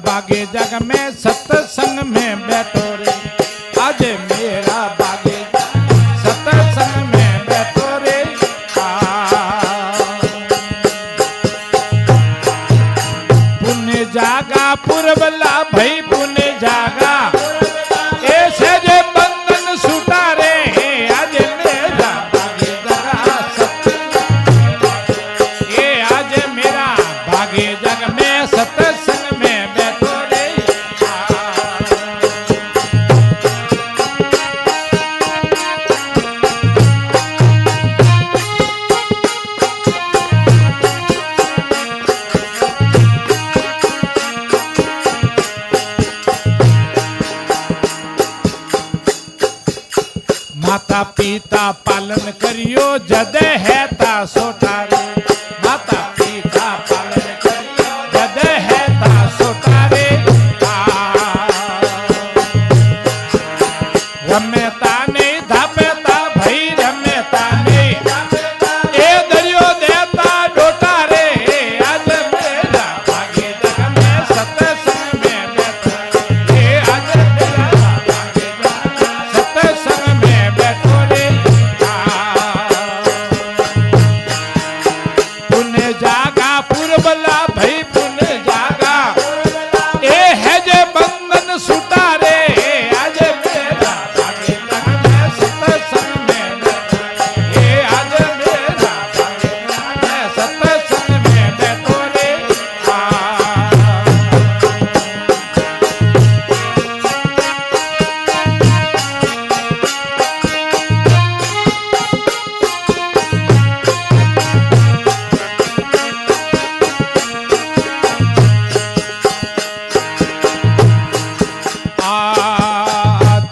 बागे जग में सत्संग में बैठो रे आज मेरा बागे सत्संग में बैठो रे पुण्य जागा पुरबला भाई पुण्य जागा ऐसे जे बंधन छूटा रे आज मेरा बागे जगा सत्संग ये आज मेरा बागे जग में सत्संग में बैठो रे माता पिता पालन करियो जद है ता सोटा रे माता पिता पालन करियो जद है ता सोटा रे रमेता नहीं धापेता भाई रमेता नहीं ए दरियो देता डोटा रे आज मेरा बागे जग में सत्संग में बैठो रे आज मेरा बागे जग में सत्संग में बैठो रे पुण्य जागा पुरबला भाई पुण्य जागा ए है जे बंधन छूटा रे आज मेरा बागे जग में सत्संग में बैठो ए आज मेरा बागे जग में सत्संग में बैठो रे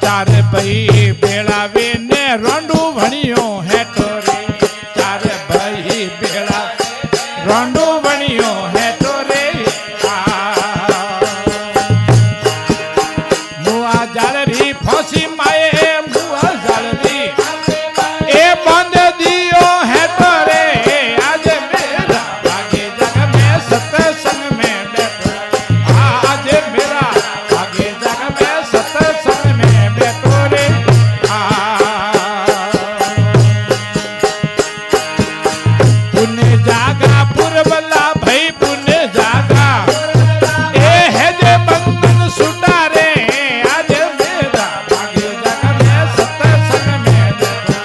चार भाई बेड़ावे ने रोंडू भणियो है टोरे चार भाई बेड़ा रोंडू भणियो है टोरे मुआ जालरी फौसी माए मुआ जालरी ए बंद दियो है टोरे आज मेरा बागे जग में सत्संग में बैठो आज मेरा बागे जग में सत्संग में बैठो रे पुण्य जागा पुरबला भाई पुण्य जागा ए है जे बंधन छूटा रे आज मेरा बागे जग में सत्संग में बैठो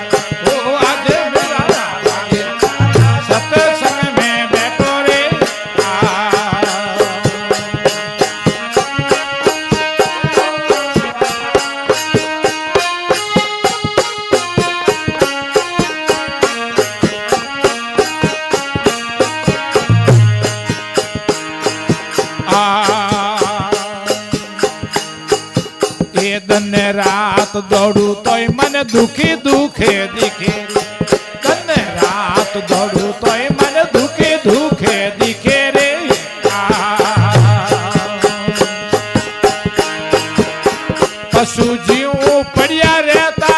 ओ आज मेरा बागे सत्संग में बैठो रे ए दिन रात दौड़ू तोय मन दुखी दुखे दिखे दिन रात दौड़ू तोय मन दुखी दुखे दिखे रे पशु जीव पड़िया रहता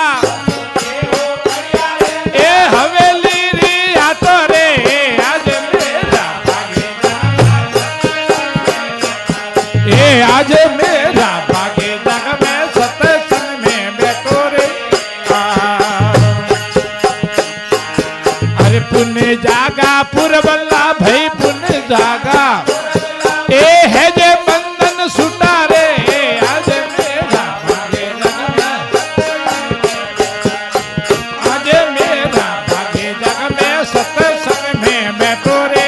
ए हवेली री आतो रे आज मेरा बागे ए आज मेरा बागे जग में सत्संग में बैठो रे अरे पुण्य जागा पुरबला भाई पुण्य जागा ए है जे बंधन छूटा रे आज मेरा बागे जग में आज मेरा बागे जग में सत्संग में बैठो रे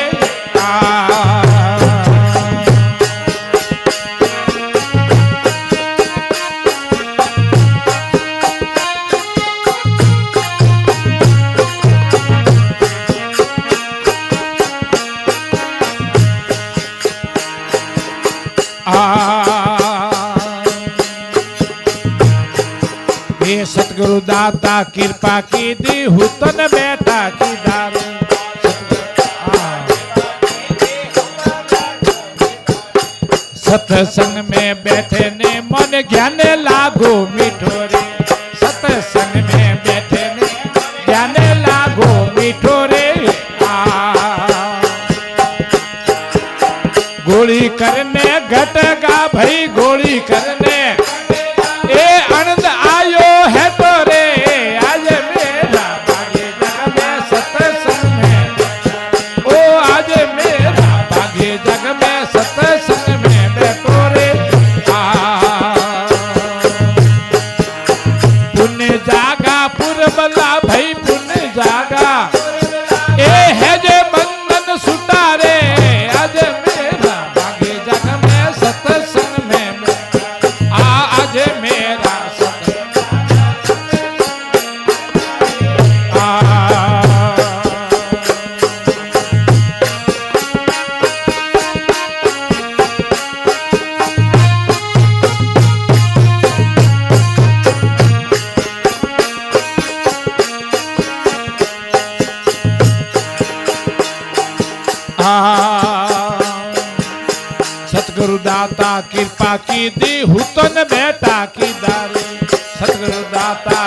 हे सतगुरु दाता कृपा की दी हुतन बैठा की दारू सत्संग में बैठे ने मन ज्ञान लागो मीठो रे सत्संग में बैठे ने ज्ञान लागो मीठो रे गोली करने घट जागा भाई गोली करने ए आनंद आयो है तो रे आज मेरा भाग्य जग में सत्संग में ओ आज मेरा भाग्य जग में सत्संग में बैठो रे पुण्य जागा पुरबला भाई पुण्य जागा ए है जे बंधन सुटारे आज मेरा भाग्य जग में सत्संग में आज मेरा सतगुरु दाता कृपा की दी हुतन बेटा की दारी सतगुरु दाता